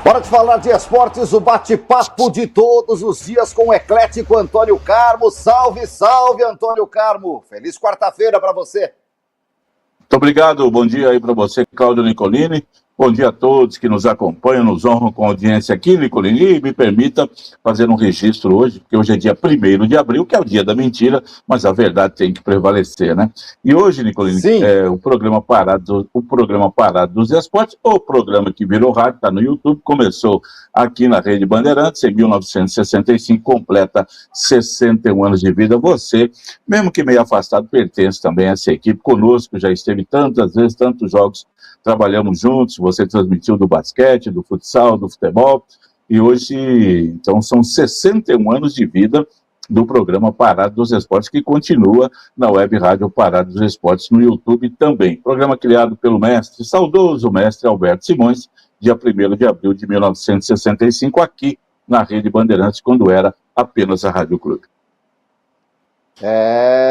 Hora de falar de esportes, o bate-papo de todos os dias com o eclético Antônio Carmo. Salve, salve, Antônio Carmo. Feliz quarta-feira para você. Muito obrigado, bom dia aí para você, Cláudio Nicolini. Bom dia a todos que nos acompanham, nos honram com a audiência aqui, Nicolini. E me permita fazer um registro hoje, porque hoje é dia 1º de abril, que é o dia da mentira, mas a verdade tem que prevalecer, né? E hoje, Nicolini, o programa Parado dos Esportes, o programa que virou rádio, está no YouTube, começou aqui na Rede Bandeirantes, em 1965, completa 61 anos de vida. Você, mesmo que meio afastado, pertence também a essa equipe conosco, já esteve tantas vezes, tantos jogos, trabalhamos juntos, você transmitiu do basquete, do futsal, do futebol, e hoje, então, são 61 anos de vida do programa Parado dos Esportes, que continua na web rádio Parado dos Esportes no YouTube também. Programa criado pelo saudoso mestre Alberto Simões, dia 1º de abril de 1965, aqui na Rede Bandeirantes, quando era apenas a Rádio Clube.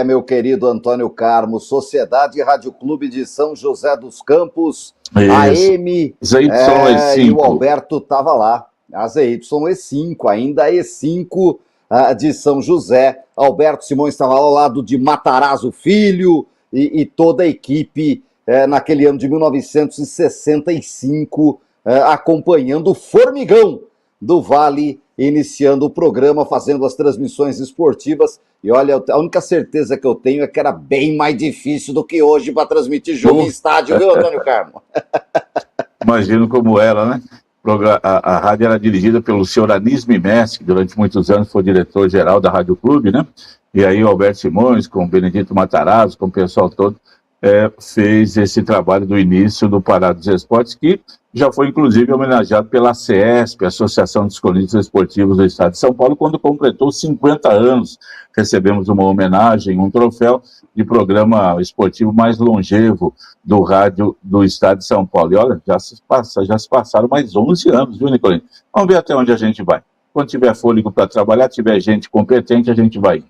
Meu querido Antônio Carmo, Sociedade Rádio Clube de São José dos Campos, AM, e o Alberto estava lá, a ZYE5, ainda a E5 de São José. Alberto Simões estava ao lado de Matarazzo Filho e toda a equipe naquele ano de 1965, acompanhando o Formigão do Vale, iniciando o programa, fazendo as transmissões esportivas. E olha, a única certeza que eu tenho é que era bem mais difícil do que hoje para transmitir jogo em estádio, viu, Antônio Carmo? Imagino como era, né? A rádio era dirigida pelo senhor Anísio Messi, que durante muitos anos foi diretor-geral da Rádio Clube, né? E aí o Alberto Simões, com o Benedito Matarazzo, com o pessoal todo, fez esse trabalho do início do Parado dos Esportes, que já foi inclusive homenageado pela ACESP, Associação dos Cronistas Esportivos do Estado de São Paulo, quando completou 50 anos. Recebemos uma homenagem, um troféu de programa esportivo mais longevo do rádio do Estado de São Paulo. E olha, já se passaram mais 11 anos, viu, Nicolini? Vamos ver até onde a gente vai. Quando tiver fôlego para trabalhar, tiver gente competente, a gente vai.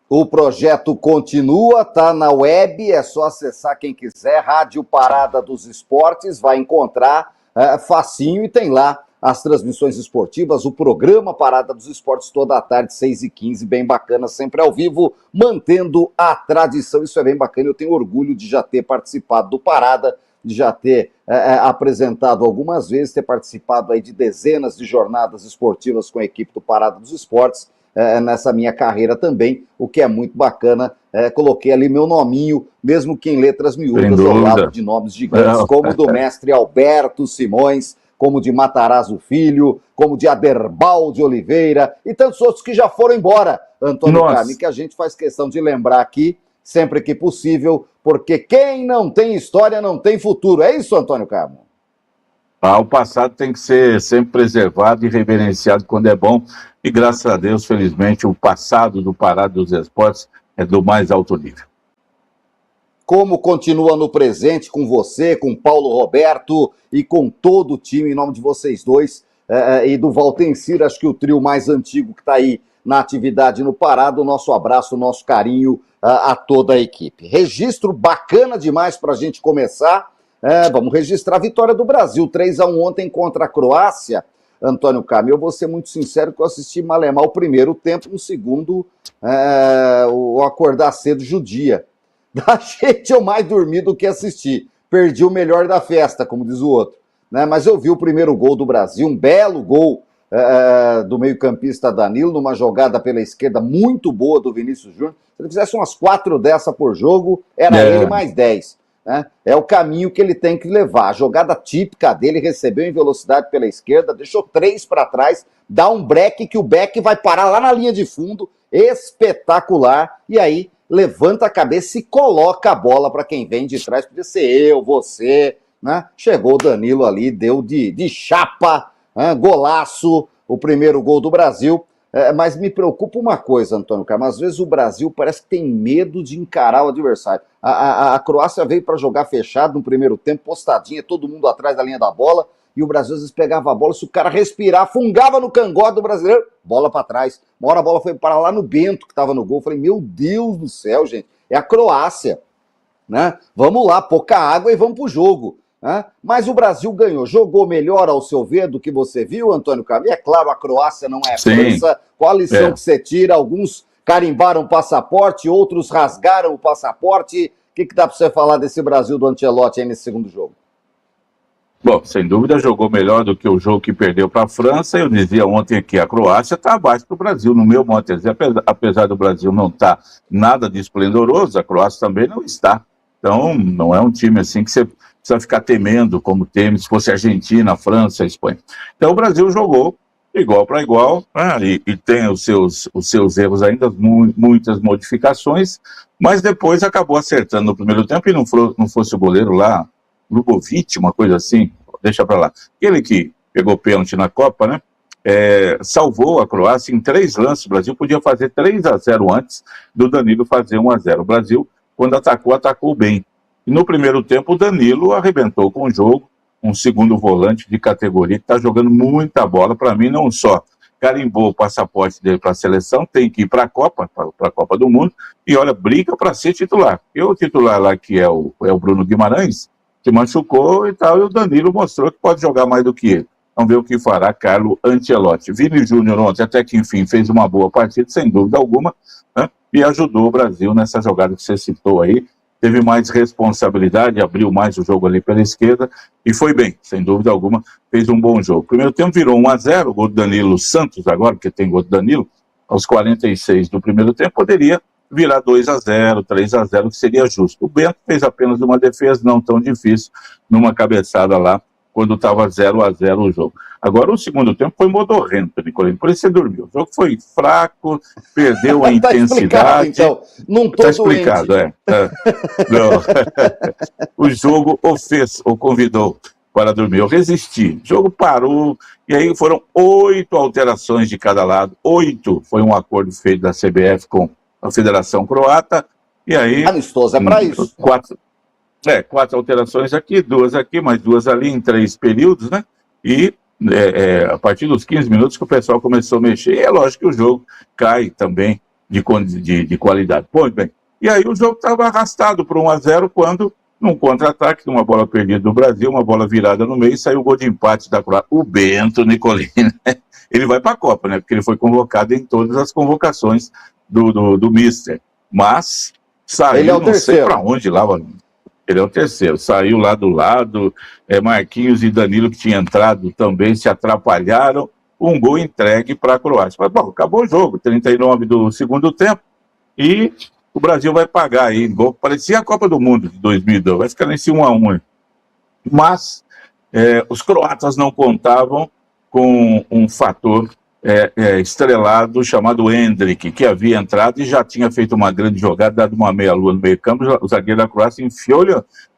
O projeto continua, tá na web, é só acessar quem quiser, Rádio Parada dos Esportes, vai encontrar facinho, e tem lá as transmissões esportivas, o programa Parada dos Esportes toda a tarde, 6h15, bem bacana, sempre ao vivo, mantendo a tradição. Isso é bem bacana, eu tenho orgulho de já ter participado do Parada, de já ter apresentado algumas vezes, ter participado aí de dezenas de jornadas esportivas com a equipe do Parada dos Esportes, nessa minha carreira também, o que é muito bacana. Coloquei ali meu nominho, mesmo que em letras miúdas, ao lado de nomes gigantes, como o do mestre Alberto Simões, como de Matarazzo Filho, como de Aderbal de Oliveira, e tantos outros que já foram embora, Antônio Carmo, que a gente faz questão de lembrar aqui, sempre que possível, porque quem não tem história não tem futuro. É isso, Antônio Carmo? O passado tem que ser sempre preservado e reverenciado quando é bom, e graças a Deus, felizmente, o passado do Parado dos Esportes é do mais alto nível. Como continua no presente com você, com Paulo Roberto e com todo o time, em nome de vocês dois, e do Valtencir, acho que o trio mais antigo que está aí na atividade no Parado, o nosso abraço, o nosso carinho a toda a equipe. Registro bacana demais para a gente começar. Vamos registrar a vitória do Brasil, 3-1 ontem contra a Croácia. Antônio Carmo, eu vou ser muito sincero que eu assisti malemar o primeiro tempo, no segundo, o acordar cedo judia. Da gente eu mais dormi do que assisti. Perdi o melhor da festa, como diz o outro. Né? Mas eu vi o primeiro gol do Brasil, um belo gol do meio-campista Danilo, numa jogada pela esquerda muito boa do Vinícius Júnior. Se ele fizesse umas 4 dessa por jogo, era ele mais 10. Né? É o caminho que ele tem que levar. A jogada típica dele, recebeu em velocidade pela esquerda, deixou 3 para trás, dá um break que o Beck vai parar lá na linha de fundo, espetacular, e aí levanta a cabeça e coloca a bola para quem vem de trás, podia ser eu, você, né? Chegou o Danilo ali, deu de chapa, golaço, o primeiro gol do Brasil. Mas me preocupa uma coisa, Antônio Carmo, às vezes o Brasil parece que tem medo de encarar o adversário. A Croácia veio para jogar fechado no primeiro tempo, postadinha, todo mundo atrás da linha da bola, e o Brasil às vezes pegava a bola, se o cara respirar, fungava no cangote do brasileiro, bola para trás. Uma hora a bola foi parar lá no Bento, que estava no gol. Eu falei, meu Deus do céu, gente, é a Croácia, né? Vamos lá, pouca água e vamos pro jogo. né? Mas o Brasil ganhou. Jogou melhor ao seu ver do que você viu, Antônio Carlos? E é claro, a Croácia não é a França. Qual a lição que você tira? Alguns carimbaram o passaporte, outros rasgaram o passaporte. O que dá para você falar desse Brasil do Ancelotti aí nesse segundo jogo? Bom, sem dúvida jogou melhor do que o jogo que perdeu para a França. Eu dizia ontem que a Croácia está abaixo do Brasil, no meu modo de dizer, apesar do Brasil não estar nada de esplendoroso, a Croácia também não está. Então, não é um time assim que você precisa ficar temendo, como teme se fosse a Argentina, a França, a Espanha. Então, o Brasil jogou igual para igual, né? E tem os seus erros ainda, muitas modificações, mas depois acabou acertando no primeiro tempo e não fosse o goleiro lá, Lubovic, uma coisa assim, deixa para lá. Aquele que pegou pênalti na Copa, né? Salvou a Croácia em 3 lances. O Brasil podia fazer 3-0 antes do Danilo fazer 1-0. O Brasil, quando atacou bem. E no primeiro tempo, o Danilo arrebentou com o jogo, um segundo volante de categoria que está jogando muita bola. Para mim, não só carimbou o passaporte dele para a seleção, tem que ir para a Copa do Mundo, e olha, briga para ser titular. E o titular lá, que é o Bruno Guimarães, que machucou e tal, e o Danilo mostrou que pode jogar mais do que ele. Vamos ver o que fará Carlo Ancelotti. Vini Júnior ontem, até que enfim, fez uma boa partida, sem dúvida alguma, né? E ajudou o Brasil nessa jogada que você citou aí. Teve mais responsabilidade, abriu mais o jogo ali pela esquerda, e foi bem, sem dúvida alguma, fez um bom jogo. Primeiro tempo virou 1-0, o gol do Danilo Santos agora, porque tem gol do Danilo, aos 46 do primeiro tempo, poderia virar 2-0, 3-0, que seria justo. O Bento fez apenas uma defesa, não tão difícil, numa cabeçada lá, quando estava 0-0 o jogo. Agora, o segundo tempo foi modorrento, Nicolino, por isso você dormiu. O jogo foi fraco, perdeu a intensidade. Então, não estou doente. Está explicado, O jogo o convidou para dormir. Eu resisti. O jogo parou, e aí foram 8 alterações de cada lado. 8 foi um acordo feito da CBF com a Federação Croata, e aí... Amistoso, é para isso. 4 alterações aqui, 2 aqui, mais 2 ali, em 3 períodos, né? E a partir dos 15 minutos que o pessoal começou a mexer, e é lógico que o jogo cai também de qualidade. Pois bem, e aí o jogo estava arrastado para 1-0, quando, num contra-ataque, uma bola perdida do Brasil, uma bola virada no meio, saiu o gol de empate da Croácia. O Bento Nicolini, ele vai para a Copa, né? Porque ele foi convocado em todas as convocações do Mister, mas saiu, ele é o não terceiro. sei para onde lá, ele é o terceiro, saiu lá do lado, Marquinhos e Danilo, que tinha entrado também, se atrapalharam, um gol entregue para a Croácia. Mas, bom, acabou o jogo, 39 do segundo tempo, e o Brasil vai pagar aí, gol, parecia a Copa do Mundo de 2002, vai ficar nesse 1-1. Mas os croatas não contavam com um fator estrelado chamado Endrick, que havia entrado e já tinha feito uma grande jogada, dado uma meia-lua no meio-campo. O zagueiro da Croácia enfiou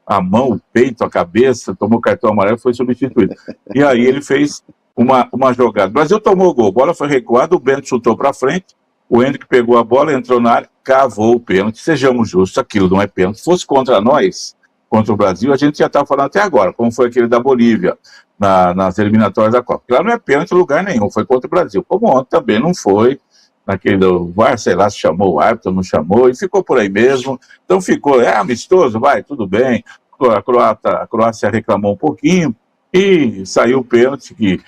a mão, o peito, a cabeça, tomou cartão amarelo e foi substituído. E aí ele fez uma jogada. O Brasil tomou o gol, a bola foi recuada, o Bento chutou para frente, o Endrick pegou a bola, entrou na área, cavou o pênalti. Sejamos justos, aquilo não é pênalti. Se fosse contra nós, contra o Brasil, a gente já estava falando até agora, como foi aquele da Bolívia, nas eliminatórias da Copa. Lá não é pênalti em lugar nenhum, foi contra o Brasil. Como ontem também não foi, naquele do VAR, sei lá, se chamou o árbitro, não chamou, e ficou por aí mesmo. Então ficou, amistoso, vai, tudo bem. A Croácia reclamou um pouquinho, e saiu o pênalti, que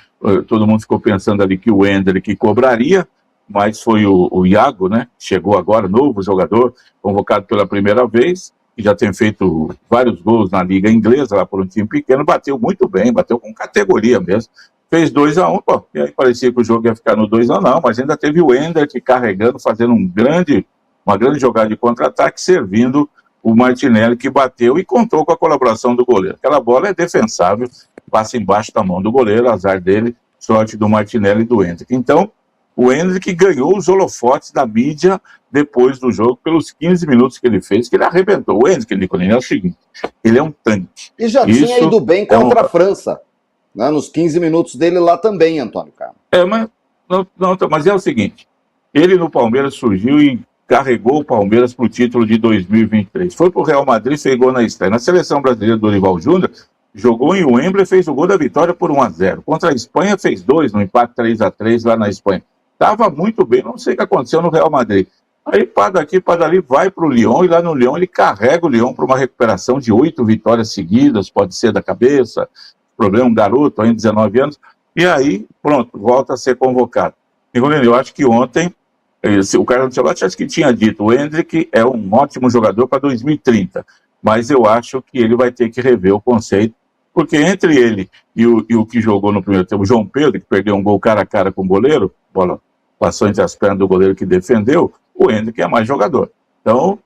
todo mundo ficou pensando ali que o Endrick cobraria, mas foi o Iago, né? Chegou agora, novo jogador, convocado pela primeira vez, que já tem feito vários gols na Liga Inglesa, lá por um time pequeno, bateu muito bem, bateu com categoria mesmo, fez 2-1, pô, e aí parecia que o jogo ia ficar no 2-1, não, mas ainda teve o Endrick carregando, fazendo uma grande jogada de contra-ataque, servindo o Martinelli, que bateu e contou com a colaboração do goleiro. Aquela bola é defensável, passa embaixo da mão do goleiro, azar dele, sorte do Martinelli e do Endrick. Então, o Endrick ganhou os holofotes da mídia depois do jogo, pelos 15 minutos que ele fez, que ele arrebentou. O Endrick, Nicolini, é o seguinte, ele é um tanque. E já tinha ido bem contra a França, né, nos 15 minutos dele lá também, Antônio Carlos. Mas é o seguinte, ele no Palmeiras surgiu e carregou o Palmeiras para o título de 2023. Foi para o Real Madrid, fez gol na estreia. Na seleção brasileira do Dorival Júnior, jogou em Wembley, fez o gol da vitória por 1-0. Contra a Espanha, fez 2 no empate 3-3 lá na Espanha. Estava muito bem, não sei o que aconteceu no Real Madrid. Aí, para daqui, para dali, vai para o Lyon, e lá no Lyon ele carrega o Lyon para uma recuperação de 8 vitórias seguidas, pode ser da cabeça, problema, um garoto, ainda 19 anos, e aí, pronto, volta a ser convocado. Nicolini, eu acho que ontem, o Carlo Ancelotti acho que tinha dito, o Endrick é um ótimo jogador para 2030, mas eu acho que ele vai ter que rever o conceito, porque entre ele e o que jogou no primeiro tempo, o João Pedro, que perdeu um gol cara a cara com o goleiro, bola passou entre as pernas do goleiro que defendeu, o Endrick é mais jogador. Então,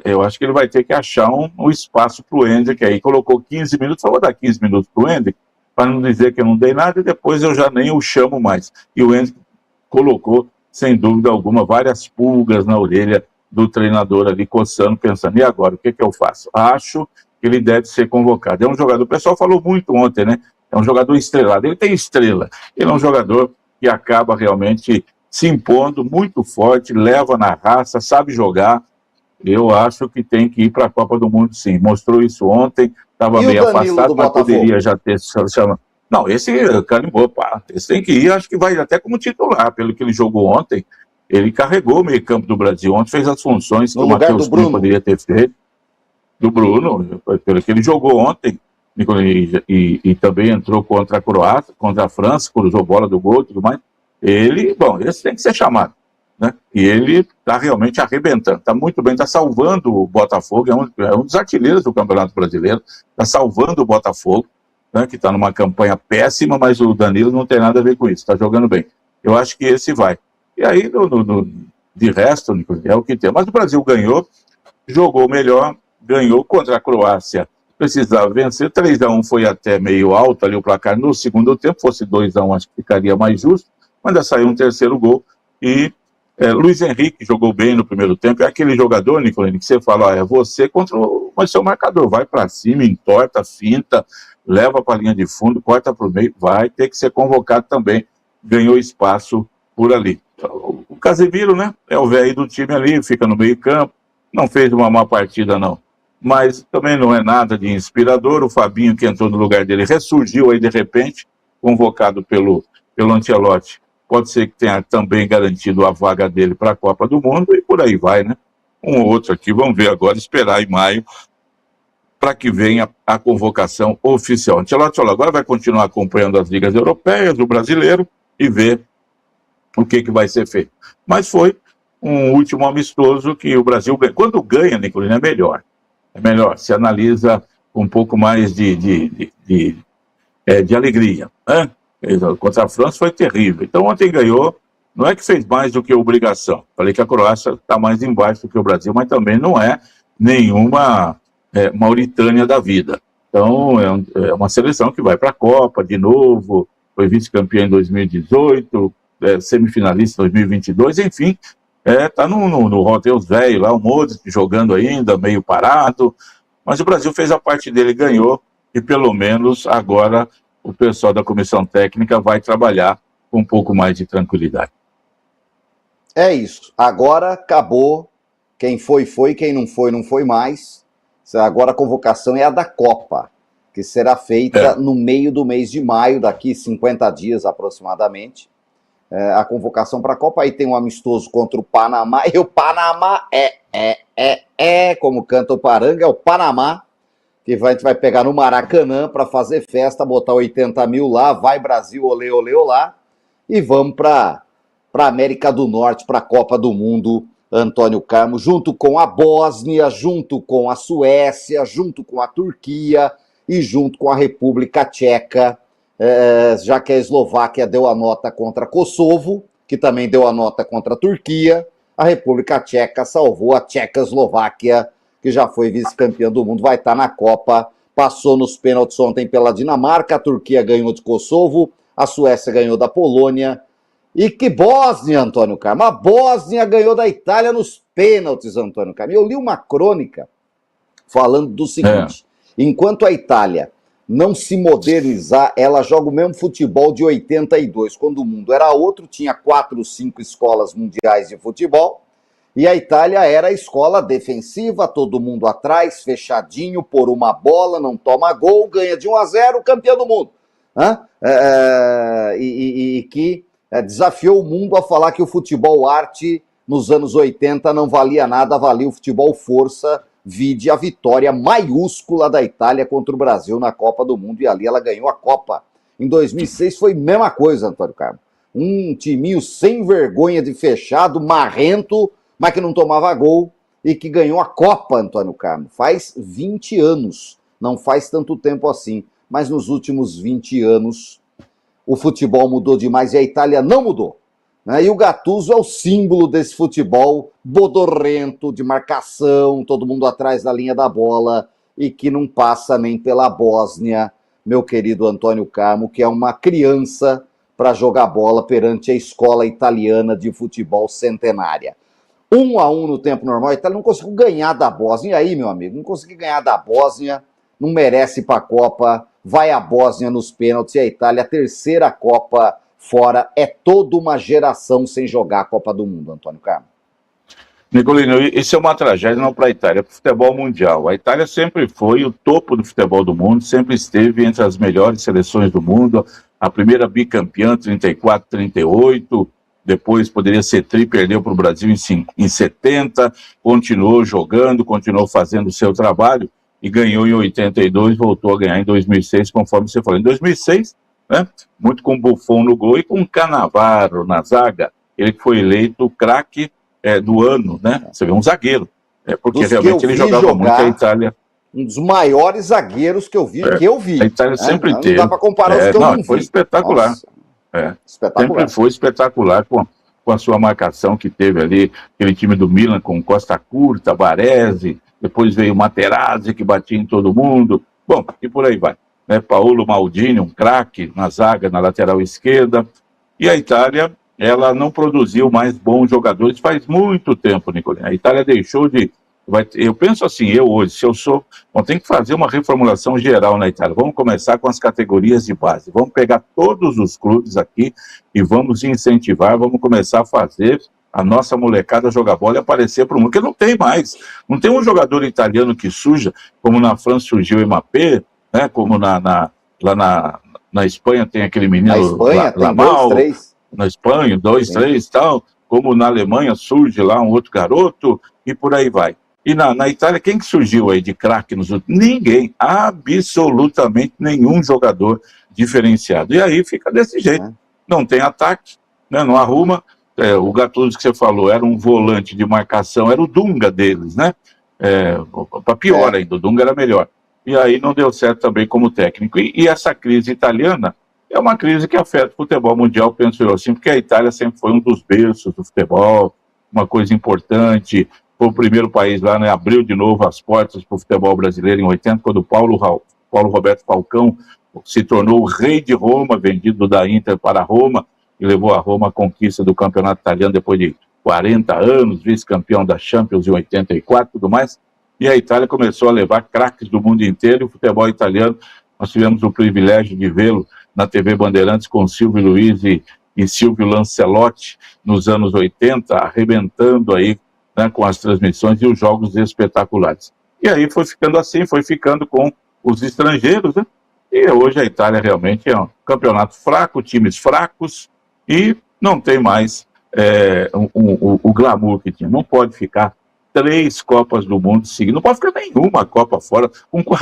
eu acho que ele vai ter que achar um espaço para o Endrick aí. Colocou 15 minutos, só vou dar 15 minutos para o Endrick, para não dizer que eu não dei nada, e depois eu já nem o chamo mais. E o Endrick colocou, sem dúvida alguma, várias pulgas na orelha do treinador ali, coçando, pensando, e agora, o que eu faço? Acho que ele deve ser convocado. É um jogador, o pessoal falou muito ontem, né? É um jogador estrelado, ele tem estrela. Ele é um jogador que acaba realmente se impondo muito forte, leva na raça, sabe jogar. Eu acho que tem que ir para a Copa do Mundo, sim. Mostrou isso ontem, estava meio afastado, mas poderia já ter chamado. Não, esse carimbou, pá. Esse tem que ir, acho que vai até como titular, pelo que ele jogou ontem. Ele carregou o meio-campo do Brasil ontem, fez as funções que o Matheus Cunha poderia ter feito. Do Bruno, pelo que ele jogou ontem, e também entrou contra a Croácia, contra a França, cruzou bola do gol e tudo mais. Esse tem que ser chamado, né? E ele está realmente arrebentando, está muito bem, está salvando o Botafogo, é um dos artilheiros do Campeonato Brasileiro, está salvando o Botafogo, né, que está numa campanha péssima, mas o Danilo não tem nada a ver com isso, está jogando bem. Eu acho que esse vai. E aí, de resto, é o que tem. Mas o Brasil ganhou, jogou melhor, ganhou contra a Croácia, precisava vencer, 3-1 foi até meio alto ali o placar no segundo tempo, fosse 2-1 acho que ficaria mais justo, mas ainda saiu um terceiro gol, e Luiz Henrique jogou bem no primeiro tempo, é aquele jogador, Nicolini, que você fala, é você contra o seu marcador, vai para cima, entorta, finta, leva para a linha de fundo, corta para o meio, vai ter que ser convocado também, ganhou espaço por ali. O Casemiro, né, é o velho do time ali, fica no meio campo, não fez uma má partida não, mas também não é nada de inspirador, o Fabinho que entrou no lugar dele ressurgiu aí de repente, convocado pelo Ancelotti, pode ser que tenha também garantido a vaga dele para a Copa do Mundo e por aí vai, né? Um ou outro aqui, vamos ver agora, esperar em maio para que venha a convocação oficial. Ancelotti agora vai continuar acompanhando as ligas europeias, o brasileiro, e ver o que vai ser feito. Mas foi um último amistoso que o Brasil ganha. Quando ganha, Nicolino, é melhor. É melhor, se analisa com um pouco mais de alegria, né? Contra a França foi terrível. Então ontem ganhou, não é que fez mais do que obrigação. Falei que a Croácia está mais embaixo do que o Brasil, mas também não é nenhuma Mauritânia da vida. Então é uma seleção que vai para a Copa de novo, foi vice-campeã em 2018, semifinalista em 2022, enfim, está no roteiro velho lá, o Modric jogando ainda, meio parado, mas o Brasil fez a parte dele, ganhou, e pelo menos agora o pessoal da comissão técnica vai trabalhar com um pouco mais de tranquilidade. É isso. Agora acabou. Quem foi, quem não foi mais. Agora a convocação é a da Copa, que será feita no meio do mês de maio, daqui 50 dias aproximadamente. A convocação para a Copa, aí tem um amistoso contra o Panamá, e o Panamá como canta o Paranga, é o Panamá, que a gente vai pegar no Maracanã para fazer festa, botar 80 mil lá, vai Brasil, olê, olê, olá, e vamos para a América do Norte, para a Copa do Mundo, Antônio Carmo, junto com a Bósnia, junto com a Suécia, junto com a Turquia e junto com a República Tcheca, já que a Eslováquia deu a nota contra Kosovo, que também deu a nota contra a Turquia, a República Tcheca salvou a Tchecoslováquia, que já foi vice-campeã do mundo, vai estar na Copa, passou nos pênaltis ontem pela Dinamarca, a Turquia ganhou de Kosovo, a Suécia ganhou da Polônia, e que Bósnia, Antônio Carmo, a Bósnia ganhou da Itália nos pênaltis, Antônio Carmo. Eu li uma crônica falando do seguinte, enquanto a Itália não se modernizar, ela joga o mesmo futebol de 82, quando o mundo era outro, tinha 4 ou 5 escolas mundiais de futebol, e a Itália era a escola defensiva, todo mundo atrás, fechadinho, por uma bola, não toma gol, ganha de 1-0, campeão do mundo. Que desafiou o mundo a falar que o futebol arte nos anos 80 não valia nada, valia o futebol força, vide a vitória maiúscula da Itália contra o Brasil na Copa do Mundo, e ali ela ganhou a Copa. Em 2006 foi a mesma coisa, Antônio Carlos. Um timinho sem vergonha de fechado, marrento, mas que não tomava gol e que ganhou a Copa, Antônio Carlos. Faz 20 anos, não faz tanto tempo assim, mas nos últimos 20 anos o futebol mudou demais e a Itália não mudou. E o Gattuso é o símbolo desse futebol bodorrento, de marcação, todo mundo atrás da linha da bola e que não passa nem pela Bósnia, meu querido Antônio Carmo, que é uma criança para jogar bola perante a escola italiana de futebol centenária. 1-1 no tempo normal, a Itália não conseguiu ganhar da Bósnia. E aí, meu amigo, não conseguiu ganhar da Bósnia, não merece ir para a Copa, vai a Bósnia nos pênaltis e a Itália, a terceira Copa fora, é toda uma geração sem jogar a Copa do Mundo, Antônio Carlos. Nicolino, isso é uma tragédia não para a Itália, é para o futebol mundial. A Itália sempre foi o topo do futebol do mundo, sempre esteve entre as melhores seleções do mundo, a primeira bicampeã, 34, 38, depois poderia ser tri, perdeu para o Brasil em 70, continuou jogando, continuou fazendo o seu trabalho e ganhou em 82, voltou a ganhar em 2006, conforme você falou. Em 2006, né, muito com o Buffon no gol e com o Cannavaro na zaga, ele foi eleito o craque do ano, né? Você vê, um zagueiro, porque realmente ele jogava muito a Itália. Um dos maiores zagueiros que eu vi, A Itália sempre teve. Não dá para comparar os que eu não vi. Foi espetacular. Espetacular. Sempre foi espetacular com a sua marcação que teve ali, aquele time do Milan com Costa Curta, Baresi, depois veio o Materazzi que batia em todo mundo. Bom, e por aí vai. Paolo Maldini, um craque na zaga, na lateral esquerda. E a Itália, ela não produziu mais bons jogadores faz muito tempo, Nicolino. A Itália deixou de... Eu penso assim, hoje, se eu sou... Bom, tem que fazer uma reformulação geral na Itália. Vamos começar com as categorias de base. Vamos pegar todos os clubes aqui e vamos incentivar, vamos começar a fazer a nossa molecada jogar bola e aparecer para o mundo, porque não tem mais. Não tem um jogador italiano que surja, como na França surgiu o Mbappé, né? Como lá na Espanha tem aquele menino... Na Espanha tem Lamal, 2, 3. Na Espanha, 2, 3 e tal. Como na Alemanha surge lá um outro garoto e por aí vai. E na Itália, quem que surgiu aí de craque nos últimos? Ninguém, absolutamente nenhum jogador diferenciado. E aí fica desse jeito. Não tem ataque, né? Não arruma. O Gattuso que você falou era um volante de marcação, era o Dunga deles, né? Para pior ainda, o Dunga era melhor. E aí não deu certo também como técnico. E essa crise italiana é uma crise que afeta o futebol mundial, penso eu assim, porque a Itália sempre foi um dos berços do futebol, uma coisa importante. Foi o primeiro país lá, né, abriu de novo as portas para o futebol brasileiro em 80, quando o Paulo Roberto Falcão se tornou o rei de Roma, vendido da Inter para Roma, e levou a Roma à conquista do campeonato italiano depois de 40 anos, vice-campeão da Champions em 84 e tudo mais. E a Itália começou a levar craques do mundo inteiro, e o futebol italiano, nós tivemos o privilégio de vê-lo na TV Bandeirantes com Silvio Luiz e Silvio Lancelotti nos anos 80, arrebentando aí, né, com as transmissões e os jogos espetaculares. E aí foi ficando assim, foi ficando com os estrangeiros, né? E hoje a Itália realmente é um campeonato fraco, times fracos, e não tem mais o glamour que tinha. Não pode ficar 3 Copas do Mundo seguidas, não pode ficar nenhuma Copa fora.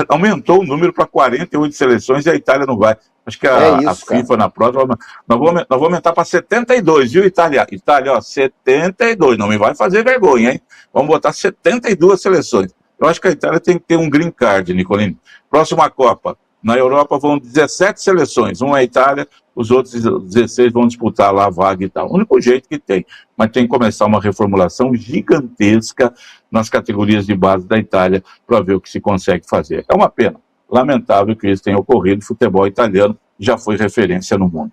Aumentou o número para 48 seleções e a Itália não vai. Acho que a FIFA na próxima, nós vamos aumentar para 72, viu, Itália? Itália, ó, 72, não me vai fazer vergonha, hein? Vamos botar 72 seleções. Eu acho que a Itália tem que ter um green card, Nicolino. Próxima Copa, na Europa vão 17 seleções, uma é a Itália, os outros 16 vão disputar lá a vaga e tal. O único jeito que tem, mas tem que começar uma reformulação gigantesca nas categorias de base da Itália para ver o que se consegue fazer. É uma pena. Lamentável que isso tenha ocorrido, o futebol italiano já foi referência no mundo.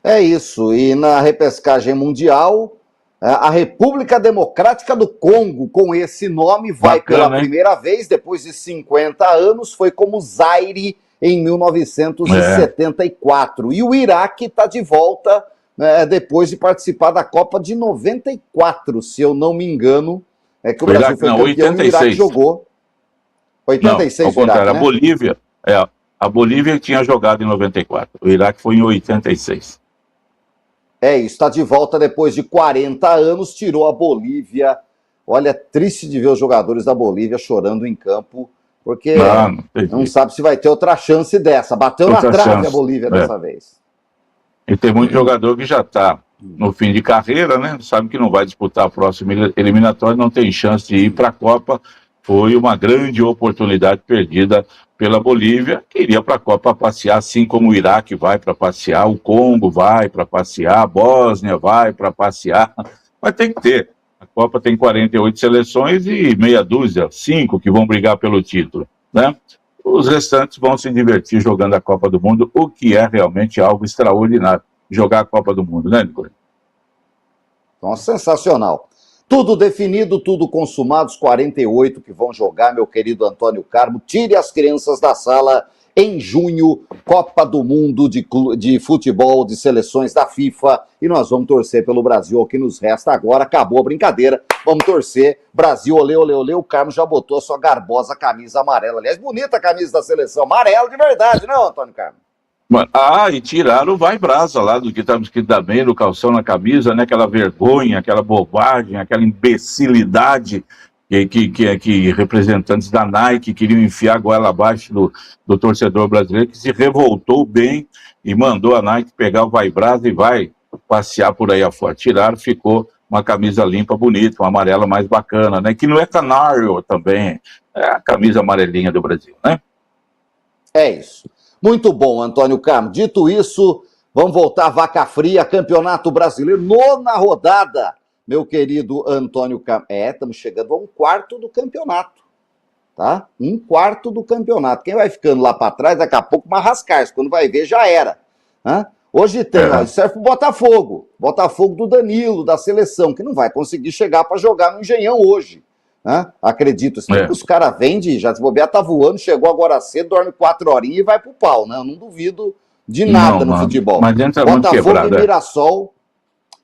É isso, e na repescagem mundial, a República Democrática do Congo, com esse nome, vai pela primeira vez, depois de 50 anos, foi como Zaire em 1974. E o Iraque está de volta, depois de participar da Copa de 94, se eu não me engano, que o Brasil foi campeão 86. e o Iraque jogou. 86, não, ao contrário, Iraque, né? a Bolívia tinha jogado em 94, o Iraque foi em 86. É isso, está de volta depois de 40 anos, tirou a Bolívia. Olha, triste de ver os jogadores da Bolívia chorando em campo, porque não sabe se vai ter outra chance dessa. Bateu na trave a Bolívia dessa vez. E tem muito jogador que já está no fim de carreira, né? Sabe que não vai disputar a próxima eliminatória, não tem chance de ir para a Copa. Foi uma grande oportunidade perdida pela Bolívia, que iria para a Copa passear, assim como o Iraque vai para passear, o Congo vai para passear, a Bósnia vai para passear, mas tem que ter. A Copa tem 48 seleções e meia dúzia, 5 que vão brigar pelo título, né? Os restantes vão se divertir jogando a Copa do Mundo, o que é realmente algo extraordinário, jogar a Copa do Mundo, né, Nicolás? Então, sensacional. Tudo definido, tudo consumado, os 48 que vão jogar, meu querido Antônio Carmo. Tire as crianças da sala. Em junho, Copa do Mundo de futebol, de seleções da FIFA. E nós vamos torcer pelo Brasil, o que nos resta agora. Acabou a brincadeira. Vamos torcer. Brasil, olê, olê, olê. O Carmo já botou a sua garbosa camisa amarela. Aliás, bonita a camisa da seleção. Amarela de verdade, não, Antônio Carmo? E tiraram o Vai Brasa lá, do que estava escrito também no calção, na camisa, né? Aquela vergonha, aquela bobagem, aquela imbecilidade que representantes da Nike queriam enfiar a goela abaixo do torcedor brasileiro, que se revoltou bem e mandou a Nike pegar o Vai Brasa e vai passear por aí afora. Tiraram, ficou uma camisa limpa, bonita, uma amarela mais bacana, né? Que não é canário também, é a camisa amarelinha do Brasil, né? É isso. Muito bom, Antônio Carmo. Dito isso, vamos voltar à vaca fria, Campeonato Brasileiro, 9ª rodada, meu querido Antônio Carmo. Estamos chegando a 1/4 do campeonato, tá? 1/4 do campeonato. Quem vai ficando lá para trás, daqui a pouco, Marrascaes, quando vai ver, já era. Hoje tem, serve pro Botafogo do Danilo, da seleção, que não vai conseguir chegar para jogar no Engenhão hoje. Acredito, assim, que os caras vendem, já se bobear, tá voando, chegou agora cedo, dorme 4 horinhas e vai pro pau, né? Eu não duvido de nada no futebol. Mas entra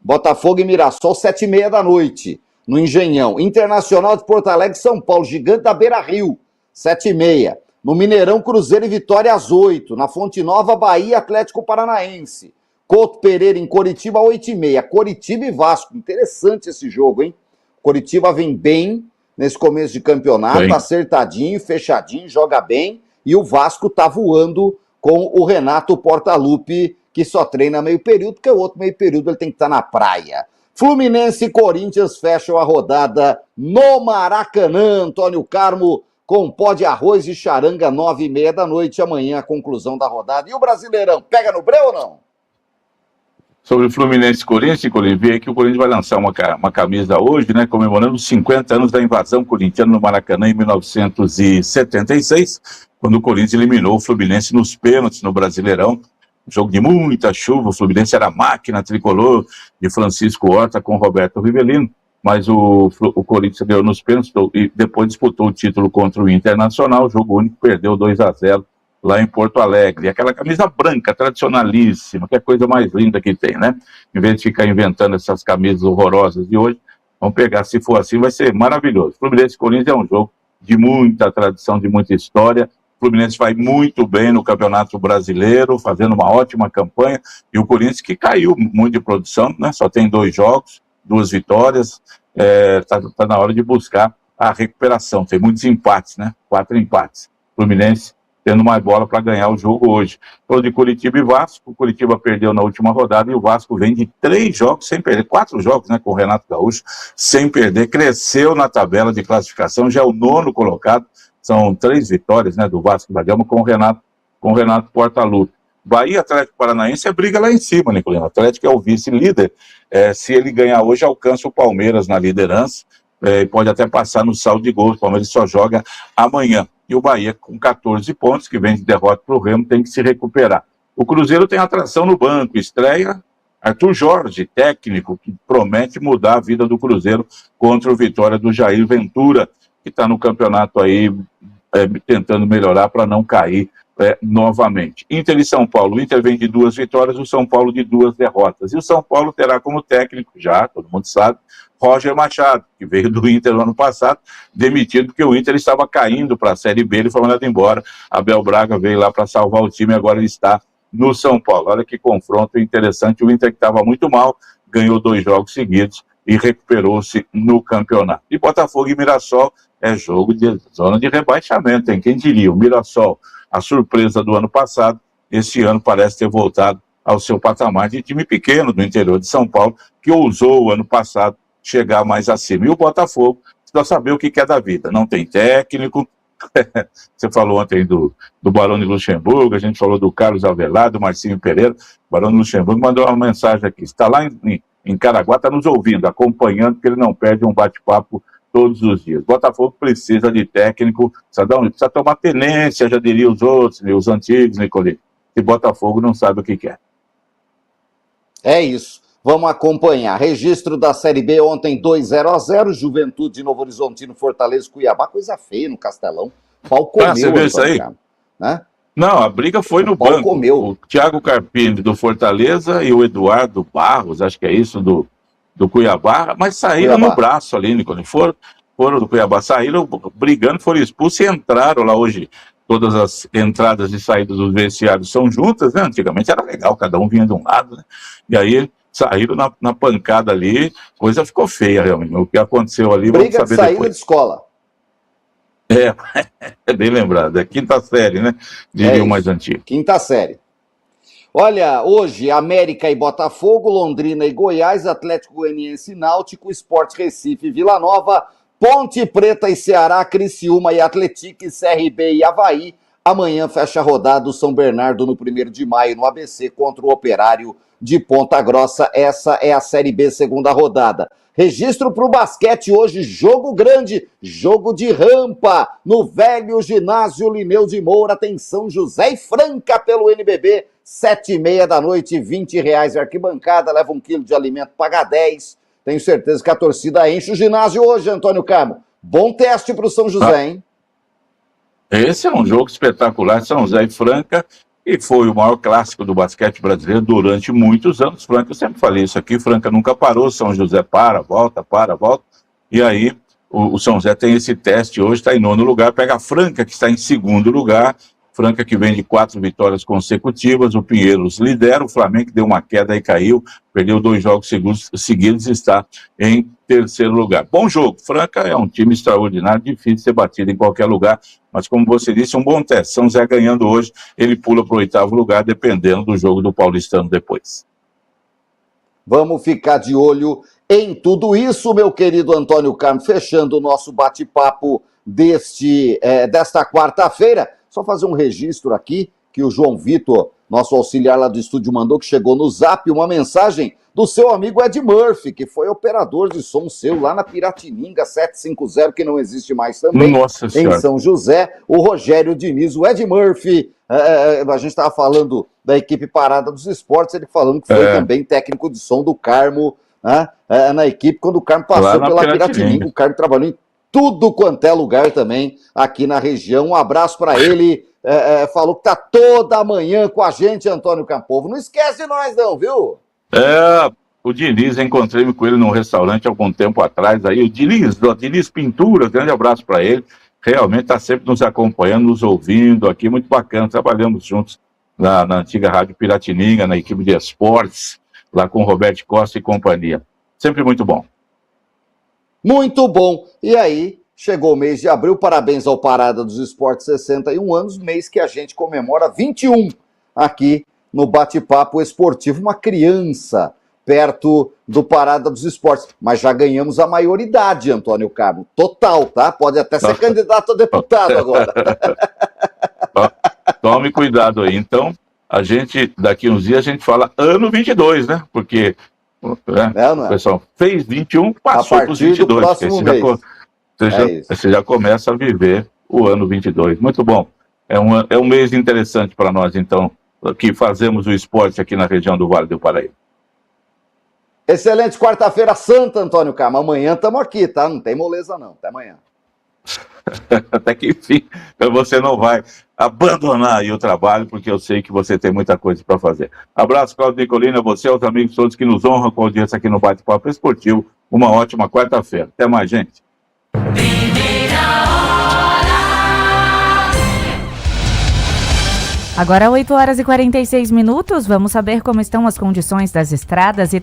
Botafogo e Mirassol, 7h30 da noite, no Engenhão. Internacional de Porto Alegre, São Paulo, Gigante da Beira Rio, 7h30. No Mineirão, Cruzeiro e Vitória às 8h. Na Fonte Nova, Bahia, Atlético Paranaense. Couto Pereira em Coritiba, 8h30. Coritiba e Vasco, interessante esse jogo, hein? Coritiba vem bem nesse começo de campeonato, acertadinho, fechadinho, joga bem, e o Vasco tá voando com o Renato Portaluppi, que só treina meio período, porque o outro meio período ele tem que estar na praia. Fluminense e Corinthians fecham a rodada no Maracanã, Antônio Carmo, com pó de arroz e charanga, 9h30 da noite, amanhã a conclusão da rodada. E o Brasileirão, pega no breu ou não? Sobre o Fluminense e Corinthians, vê que o Corinthians vai lançar uma camisa hoje, né, comemorando os 50 anos da invasão corintiana no Maracanã em 1976, quando o Corinthians eliminou o Fluminense nos pênaltis no Brasileirão. Um jogo de muita chuva, o Fluminense era a máquina tricolor de Francisco Horta com Roberto Rivelino, mas o Corinthians ganhou nos pênaltis e depois disputou o título contra o Internacional, jogo único, perdeu 2-0. Lá em Porto Alegre, aquela camisa branca, tradicionalíssima, que é a coisa mais linda que tem, né? Em vez de ficar inventando essas camisas horrorosas de hoje, vamos pegar, se for assim, vai ser maravilhoso. Fluminense e Corinthians é um jogo de muita tradição, de muita história. O Fluminense vai muito bem no Campeonato Brasileiro, fazendo uma ótima campanha, e o Corinthians que caiu muito de produção, né? Só tem 2 jogos, 2 vitórias, tá na hora de buscar a recuperação. Tem muitos empates, né? 4 empates. Fluminense tendo mais bola para ganhar o jogo hoje. Falou de Curitiba e Vasco, o Curitiba perdeu na última rodada e o Vasco vem de 3 jogos sem perder, 4 jogos, né, com o Renato Gaúcho, sem perder, cresceu na tabela de classificação, já é o 9º colocado, são 3 vitórias, né, do Vasco da Gama com o Renato Portaluppi. Bahia, Atlético Paranaense, é briga lá em cima, Nicolino. O Atlético é o vice-líder, se ele ganhar hoje, alcança o Palmeiras na liderança, pode até passar no saldo de gols, o Palmeiras só joga amanhã. E o Bahia, com 14 pontos, que vem de derrota para o Remo, tem que se recuperar. O Cruzeiro tem atração no banco, estreia Arthur Jorge, técnico, que promete mudar a vida do Cruzeiro contra o Vitória do Jair Ventura, que está no campeonato aí tentando melhorar para não cair novamente. Inter e São Paulo. O Inter vem de 2 vitórias, o São Paulo de 2 derrotas. E o São Paulo terá como técnico, já, todo mundo sabe, Roger Machado, que veio do Inter no ano passado, demitido porque o Inter estava caindo para a Série B, ele foi mandado embora. Abel Braga veio lá para salvar o time, agora ele está no São Paulo. Olha que confronto interessante. O Inter, que estava muito mal, ganhou 2 jogos seguidos e recuperou-se no campeonato. E Botafogo e Mirassol é jogo de zona de rebaixamento, hein? Quem diria? O Mirassol, a surpresa do ano passado, esse ano parece ter voltado ao seu patamar de time pequeno do interior de São Paulo, que ousou o ano passado chegar mais acima. E o Botafogo precisa saber o que é da vida. Não tem técnico. Você falou ontem do Barão de Luxemburgo, a gente falou do Carlos Avelar, do Marcinho Pereira. O Barão de Luxemburgo mandou uma mensagem aqui. Está lá em Caraguá, está nos ouvindo, acompanhando, porque ele não perde um bate-papo todos os dias. Botafogo precisa de técnico, precisa tomar tenência, já diria os outros, os antigos, Nicolini. E Botafogo não sabe o que quer. É isso. Vamos acompanhar. Registro da Série B ontem 2-0-0, Juventude, Novo Horizontino, Fortaleza, Cuiabá. Coisa feia no Castelão. Pau comeu. Você viu isso aí? Né? Não, a briga foi no banco. Comeu. O Thiago Carpini do Fortaleza e o Eduardo Barros, acho que é isso, do Cuiabá, mas saíram no braço ali, Nicolini. Foram do Cuiabá, saíram brigando, foram expulsos e entraram lá hoje. Todas as entradas e saídas dos vestiários são juntas, né? Antigamente era legal, cada um vinha de um lado, né? E aí saíram na pancada ali, coisa ficou feia realmente. O que aconteceu ali, briga vamos saber de saída depois. De escola. É bem lembrado, é 5ª série, né? Diria o mais antigo. 5ª série. Olha, hoje, América e Botafogo, Londrina e Goiás, Atlético Goianiense e Náutico, Sport Recife e Vila Nova, Ponte Preta e Ceará, Criciúma e Atlético, CRB e Avaí. Amanhã fecha a rodada do São Bernardo no 1º de maio no ABC contra o Operário de Ponta Grossa. Essa é a Série B, 2ª rodada. Registro para o basquete hoje, jogo grande, jogo de rampa no velho ginásio Lineu de Moura. Tem São José e Franca pelo NBB, 7h30 da noite, R$20 a arquibancada, leva 1 quilo de alimento, paga 10. Tenho certeza que a torcida enche o ginásio hoje, Antônio Carmo. Bom teste para o São José, hein? Esse é um jogo espetacular, São José e Franca, e foi o maior clássico do basquete brasileiro durante muitos anos. Franca, eu sempre falei isso aqui, Franca nunca parou, São José volta, e aí o São José tem esse teste hoje, está em 9º lugar, pega a Franca, que está em 2º lugar, Franca que vem de 4 vitórias consecutivas, o Pinheiros lidera, o Flamengo que deu uma queda e caiu, perdeu 2 jogos seguidos e está em 3º lugar. Bom jogo, Franca é um time extraordinário, difícil de ser batido em qualquer lugar, mas como você disse, um bom teste. São José ganhando hoje, ele pula para o 8º lugar, dependendo do jogo do Paulistano depois. Vamos ficar de olho em tudo isso, meu querido Antônio Carmo, fechando o nosso bate-papo desta quarta-feira. Só fazer um registro aqui, que o João Vitor, nosso auxiliar lá do estúdio, mandou, que chegou no Zap uma mensagem do seu amigo Ed Murphy, que foi operador de som seu lá na Piratininga 750, que não existe mais também, Nossa em Senhora. São José, o Rogério Diniz, o Ed Murphy, a gente estava falando da equipe Parada dos Esportes, ele falando que foi também técnico de som do Carmo, né, na equipe, quando o Carmo passou pela Piratininga, o Carmo trabalhou em tudo quanto é lugar também aqui na região. Um abraço para ele, falou que tá toda manhã com a gente, Antônio Campovo. Não esquece nós não, viu? O Diniz, encontrei-me com ele num restaurante há algum tempo atrás, aí o Diniz Pintura, grande abraço para ele, realmente está sempre nos acompanhando, nos ouvindo aqui, muito bacana, trabalhamos juntos na antiga Rádio Piratininga, na equipe de esportes, lá com o Roberto Costa e companhia. Sempre muito bom. Muito bom. E aí, chegou o mês de abril, parabéns ao Parada dos Esportes, 61 anos, mês que a gente comemora 21 aqui no Bate-Papo Esportivo. Uma criança perto do Parada dos Esportes. Mas já ganhamos a maioridade, Antônio Carmo. Total, tá? Pode até ser candidato a deputado agora. Tome cuidado aí. Então, a gente, daqui uns dias, a gente fala ano 22, né? Porque... o pessoal fez 21, passou para os 22. Você já começa a viver o ano 22. Muito bom. É um mês interessante para nós, então, que fazemos o esporte aqui na região do Vale do Paraíba. Excelente quarta-feira santa, Antônio Carmo. Amanhã estamos aqui, tá? Não tem moleza, não. Até amanhã. Até que enfim, você não vai abandonar aí o trabalho, porque eu sei que você tem muita coisa para fazer. Abraço, Claudio Nicolini, a você, aos amigos todos que nos honram com a audiência aqui no Bate-Papo Esportivo. Uma ótima quarta-feira. Até mais, gente. Agora 8 horas e 46 minutos, vamos saber como estão as condições das estradas e